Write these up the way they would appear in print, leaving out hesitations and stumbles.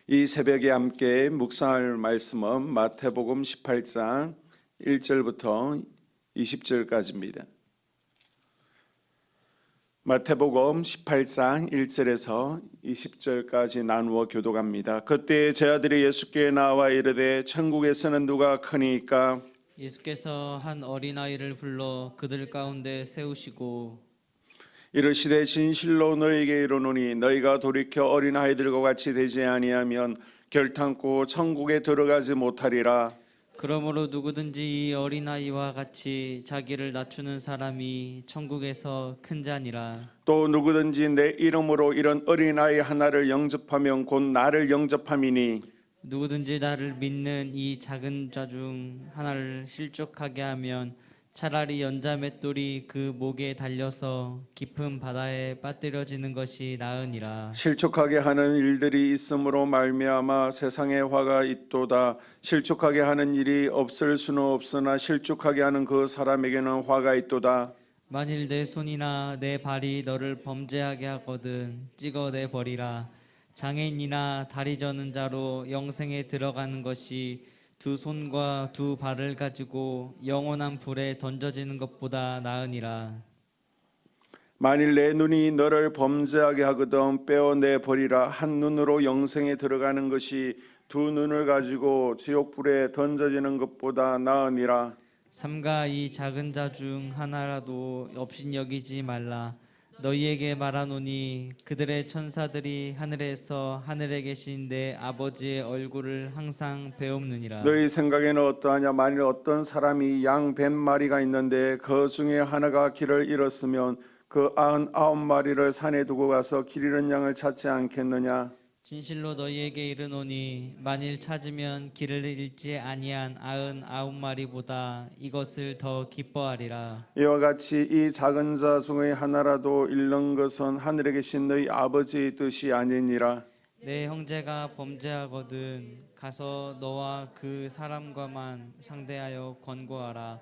이 새벽에 함께 묵상할 말씀은 마태복음 18장 1절부터 20절까지입니다. 마태복음 18장 1절에서 20절까지 나누어 교독합니다. 그때 제 아들이 예수께 나와 이르되 천국에서는 누가 크니까? 예수께서 한 어린아이를 불러 그들 가운데 세우시고 이르시되 진실로 너희에게 이르노니 너희가 돌이켜 어린아이들과 같이 되지 아니하면 결탄코 천국에 들어가지 못하리라. 그러므로 누구든지 이 어린아이와 같이 자기를 낮추는 사람이 천국에서 큰 자니라. 또 누구든지 내 이름으로 이런 어린아이 하나를 영접하면 곧 나를 영접함이니 누구든지 나를 믿는 이 작은 자 중 하나를 실족하게 하면 차라리 연자 맷돌이 그 목에 달려서 깊은 바다에 빠뜨려지는 것이 나으니라. 실족하게 하는 일들이 있으므로 말미암아 세상에 화가 있도다. 실족하게 하는 일이 없을 수는 없으나 실족하게 하는 그 사람에게는 화가 있도다. 만일 내 손이나 내 발이 너를 범죄하게 하거든 찍어내 버리라. 장애인이나 다리 저는 자로 영생에 들어가는 것이 두 손과 두 발을 가지고 영원한 불에 던져지는 것보다 나으니라. 만일 내 눈이 너를 범죄하게 하거든 빼어내 버리라. 한 눈으로 영생에 들어가는 것이 두 눈을 가지고 지옥불에 던져지는 것보다 나으니라. 삼가 이 작은 자 중 하나라도 업신여기지 말라. 너희에게 말하노니 그들의 천사들이 하늘에서 하늘에 계신 내 아버지의 얼굴을 항상 배움느니라. 너희 생각에는 어떠하냐? 만일 어떤 사람이 양 100마리가 있는데 그 중에 하나가 길을 잃었으면 그 99마리를 산에 두고 가서 길 잃은 양을 찾지 않겠느냐? 진실로 너희에게 이르노니 만일 찾으면 길을 잃지 아니한 99마리보다 이것을 더 기뻐하리라. 이와 같이 이 작은 자 중에 하나라도 잃는 것은 하늘에 계신 너희 아버지의 뜻이 아니니라. 내 형제가 범죄하거든 가서 너와 그 사람과만 상대하여 권고하라.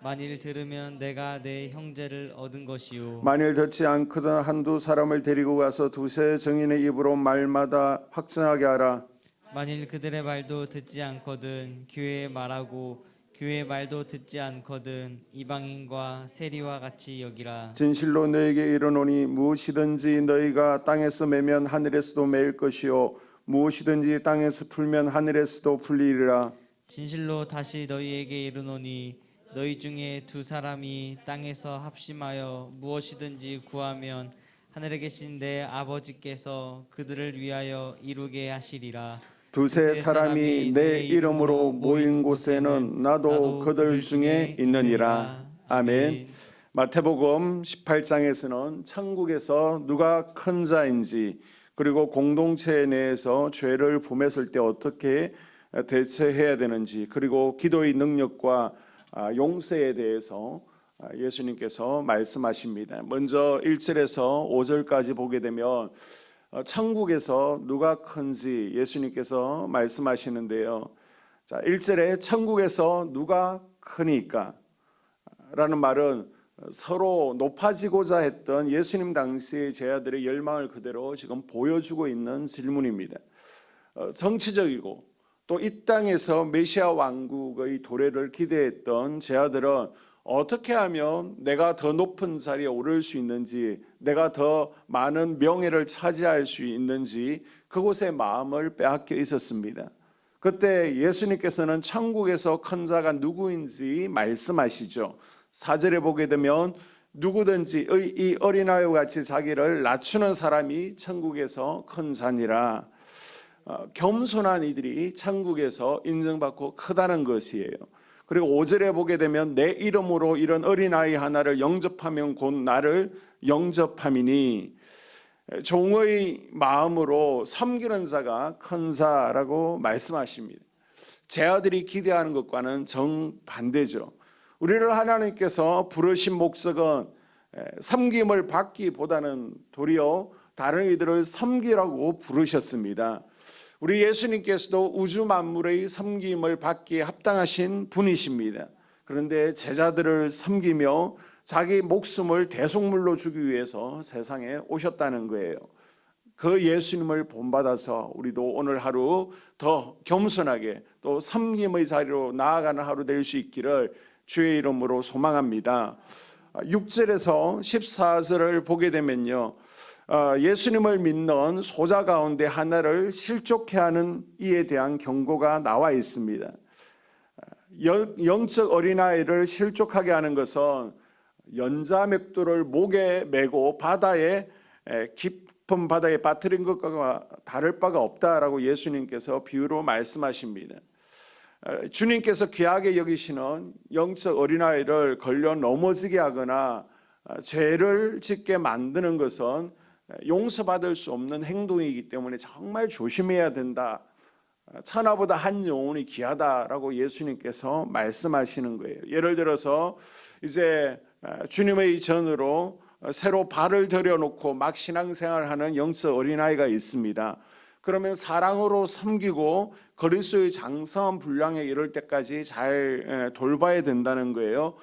만일 들으면 내가 내 형제를 얻은 것이요 만일 듣지 않거든 한두 사람을 데리고 가서 두세 증인의 입으로 말마다 확증하게 하라. 만일 그들의 말도 듣지 않거든 교회에 말하고 교회의 말도 듣지 않거든 이방인과 세리와 같이 여기라. 진실로 너에게 이르노니 무엇이든지 너희가 땅에서 매면 하늘에서도 매일 것이요 무엇이든지 땅에서 풀면 하늘에서도 풀리리라. 진실로 다시 너희에게 이르노니 너희 중에 두 사람이 땅에서 합심하여 무엇이든지 구하면 하늘에 계신 내 아버지께서 그들을 위하여 이루게 하시리라. 두세 사람이 내 이름으로 모인 곳에는 나도 그들 중에 있느니라. 아멘. 마태복음 18장에서는 천국에서 누가 큰 자인지 그리고 공동체 내에서 죄를 범했을 때 어떻게 대처해야 되는지 그리고 기도의 능력과 용서에 대해서 예수님께서 말씀하십니다. 먼저 1절에서 5절까지 보게 되면 천국에서 누가 큰지 예수님께서 말씀하시는데요. 자, 1절에 천국에서 누가 크니까 라는 말은 서로 높아지고자 했던 예수님 당시의 제자들의 열망을 그대로 지금 보여주고 있는 질문입니다. 정치적이고 또 이 땅에서 메시아 왕국의 도래를 기대했던 제자들은 어떻게 하면 내가 더 높은 자리에 오를 수 있는지, 내가 더 많은 명예를 차지할 수 있는지 그곳에 마음을 빼앗겨 있었습니다. 그때 예수님께서는 천국에서 큰 자가 누구인지 말씀하시죠. 4절에 보게 되면 누구든지 이 어린아이와 같이 자기를 낮추는 사람이 천국에서 큰 자니라. 겸손한 이들이 천국에서 인정받고 크다는 것이에요. 그리고 5절에 보게 되면 내 이름으로 이런 어린아이 하나를 영접하면 곧 나를 영접함이니 종의 마음으로 섬기는 자가 큰 자라고 말씀하십니다. 제자들이 기대하는 것과는 정반대죠. 우리를 하나님께서 부르신 목적은 섬김을 받기보다는 도리어 다른 이들을 섬기라고 부르셨습니다. 우리 예수님께서도 우주 만물의 섬김을 받기에 합당하신 분이십니다. 그런데 제자들을 섬기며 자기 목숨을 대속물로 주기 위해서 세상에 오셨다는 거예요. 그 예수님을 본받아서 우리도 오늘 하루 더 겸손하게 또 섬김의 자리로 나아가는 하루 될 수 있기를 주의 이름으로 소망합니다. 6절에서 14절을 보게 되면요, 예수님을 믿는 소자 가운데 하나를 실족해 하는 이에 대한 경고가 나와 있습니다. 영적 어린아이를 실족하게 하는 것은 연자맥도를 목에 메고 바다에 깊은 바다에 빠뜨린 것과 다를 바가 없다라고 예수님께서 비유로 말씀하십니다. 주님께서 귀하게 여기시는 영적 어린아이를 걸려 넘어지게 하거나 죄를 짓게 만드는 것은 용서받을 수 없는 행동이기 때문에 정말 조심해야 된다. 천하보다 한 영혼이 귀하다라고 예수님께서 말씀하시는 거예요. 예를 들어서 이제 주님의 전으로 새로 발을 들여놓고 막 신앙생활하는 영적 어린아이가 있습니다. 그러면 사랑으로 섬기고 그리스도의 장성한 분량에 이를 때까지 잘 돌봐야 된다는 거예요.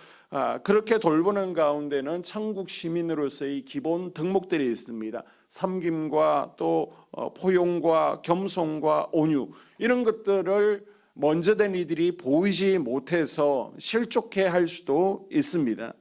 그렇게 돌보는 가운데는 천국 시민으로서의 기본 덕목들이 있습니다. 섬김과 또 포용과 겸손과 온유, 이런 것들을 먼저 된 이들이 보이지 못해서 실족해 할 수도 있습니다.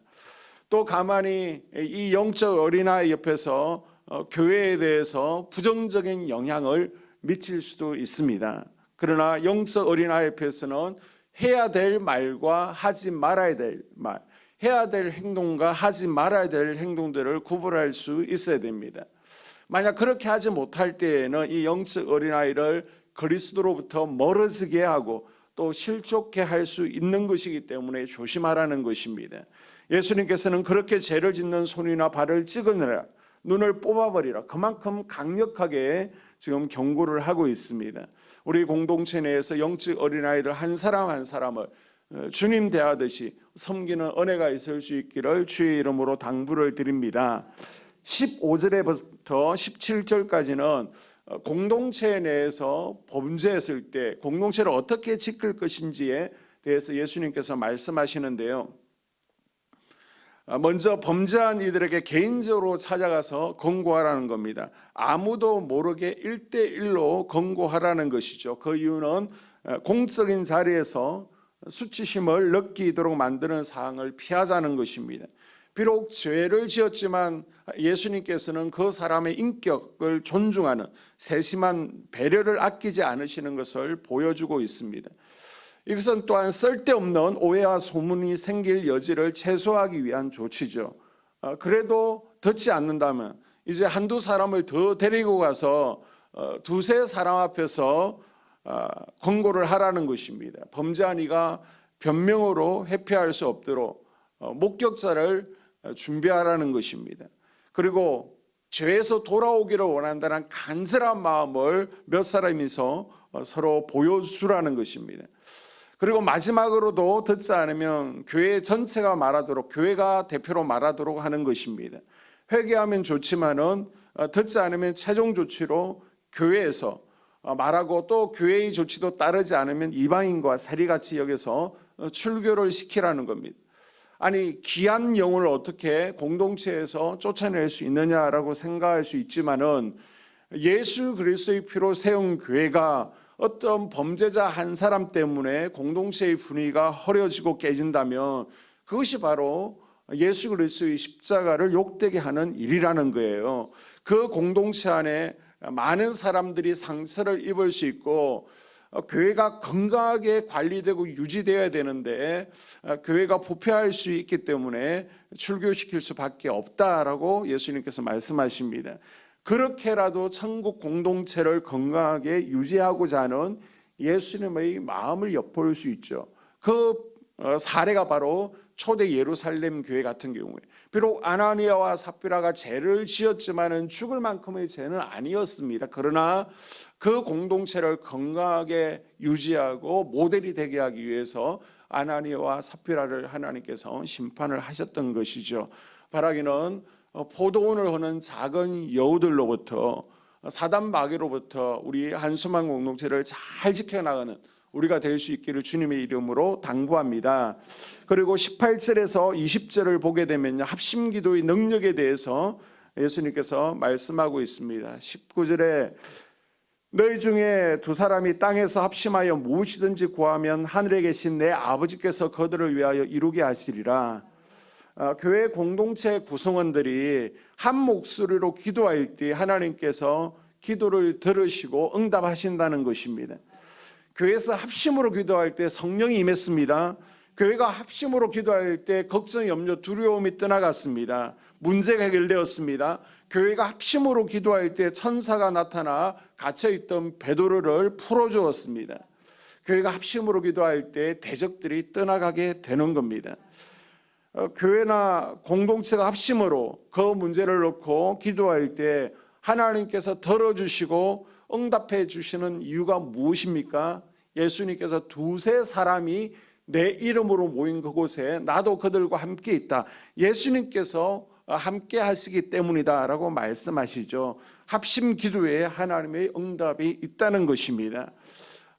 또 가만히 이 영적 어린아이 옆에서 교회에 대해서 부정적인 영향을 미칠 수도 있습니다. 그러나 영적 어린아이 옆에서는 해야 될 말과 하지 말아야 될 말, 해야 될 행동과 하지 말아야 될 행동들을 구분할 수 있어야 됩니다. 만약 그렇게 하지 못할 때에는 이 영적 어린아이를 그리스도로부터 멀어지게 하고 또 실족해 할 수 있는 것이기 때문에 조심하라는 것입니다. 예수님께서는 그렇게 죄를 짓는 손이나 발을 찍어내라, 눈을 뽑아버리라, 그만큼 강력하게 지금 경고를 하고 있습니다. 우리 공동체 내에서 영적 어린아이들 한 사람 한 사람을 주님 대하듯이 섬기는 은혜가 있을 수 있기를 주의 이름으로 당부를 드립니다. 15절에부터 17절까지는 공동체 내에서 범죄했을 때 공동체를 어떻게 지킬 것인지에 대해서 예수님께서 말씀하시는데요, 먼저 범죄한 이들에게 개인적으로 찾아가서 권고하라는 겁니다. 아무도 모르게 1대1로 권고하라는 것이죠. 그 이유는 공적인 자리에서 수치심을 느끼도록 만드는 사항을 피하자는 것입니다. 비록 죄를 지었지만 예수님께서는 그 사람의 인격을 존중하는 세심한 배려를 아끼지 않으시는 것을 보여주고 있습니다. 이것은 또한 쓸데없는 오해와 소문이 생길 여지를 최소화하기 위한 조치죠. 그래도 듣지 않는다면 이제 한두 사람을 더 데리고 가서 두세 사람 앞에서 권고를 하라는 것입니다. 범죄한 이가 변명으로 회피할 수 없도록 목격자를 준비하라는 것입니다. 그리고 죄에서 돌아오기를 원한다는 간절한 마음을 몇 사람이서 서로 보여주라는 것입니다. 그리고 마지막으로도 듣지 않으면 교회 전체가 말하도록, 교회가 대표로 말하도록 하는 것입니다. 회개하면 좋지만은 듣지 않으면 최종 조치로 교회에서 말하고, 또 교회의 조치도 따르지 않으면 이방인과 세리같이 여겨서 출교를 시키라는 겁니다. 아니, 귀한 영혼을 어떻게 공동체에서 쫓아낼 수 있느냐라고 생각할 수 있지만은 예수 그리스도의 피로 세운 교회가 어떤 범죄자 한 사람 때문에 공동체의 분위기가 허려지고 깨진다면 그것이 바로 예수 그리스도의 십자가를 욕되게 하는 일이라는 거예요. 그 공동체 안에 많은 사람들이 상처를 입을 수 있고 교회가 건강하게 관리되고 유지되어야 되는데 교회가 부패할 수 있기 때문에 출교시킬 수밖에 없다라고 예수님께서 말씀하십니다. 그렇게라도 천국 공동체를 건강하게 유지하고자 하는 예수님의 마음을 엿볼 수 있죠. 그 사례가 바로 초대 예루살렘 교회 같은 경우에 비록 아나니아와 삽비라가 죄를 지었지만은 죽을 만큼의 죄는 아니었습니다. 그러나 그 공동체를 건강하게 유지하고 모델이 되게 하기 위해서 아나니아와 삽비라를 하나님께서 심판을 하셨던 것이죠. 바라기는 포도원을 허는 작은 여우들로부터 사단 마귀로부터 우리 한수만 공동체를 잘 지켜나가는 우리가 될 수 있기를 주님의 이름으로 당부합니다. 그리고 18절에서 20절을 보게 되면 합심기도의 능력에 대해서 예수님께서 말씀하고 있습니다. 19절에 너희 중에 두 사람이 땅에서 합심하여 무엇이든지 구하면 하늘에 계신 내 아버지께서 그들을 위하여 이루게 하시리라. 교회 공동체 구성원들이 한 목소리로 기도할 때 하나님께서 기도를 들으시고 응답하신다는 것입니다. 교회에서 합심으로 기도할 때 성령이 임했습니다. 교회가 합심으로 기도할 때 걱정, 염려, 두려움이 떠나갔습니다. 문제가 해결되었습니다. 교회가 합심으로 기도할 때 천사가 나타나 갇혀있던 베드로를 풀어주었습니다. 교회가 합심으로 기도할 때 대적들이 떠나가게 되는 겁니다. 교회나 공동체가 합심으로 그 문제를 놓고 기도할 때 하나님께서 들어주시고 응답해 주시는 이유가 무엇입니까? 예수님께서 두세 사람이 내 이름으로 모인 그곳에 나도 그들과 함께 있다. 예수님께서 함께 하시기 때문이다 라고 말씀하시죠. 합심 기도에 하나님의 응답이 있다는 것입니다.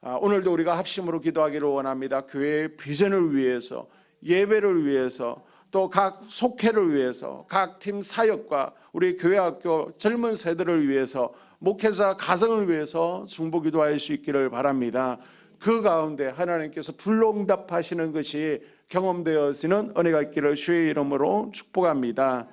오늘도 우리가 합심으로 기도하기를 원합니다. 교회의 비전을 위해서, 예배를 위해서, 또 각 속회를 위해서, 각 팀 사역과 우리 교회학교 젊은 세대를 위해서, 목회자 가정을 위해서 중보 기도할 수 있기를 바랍니다. 그 가운데 하나님께서 불응답하시는 것이 경험되어지는 은혜가 있기를 주의 이름으로 축복합니다.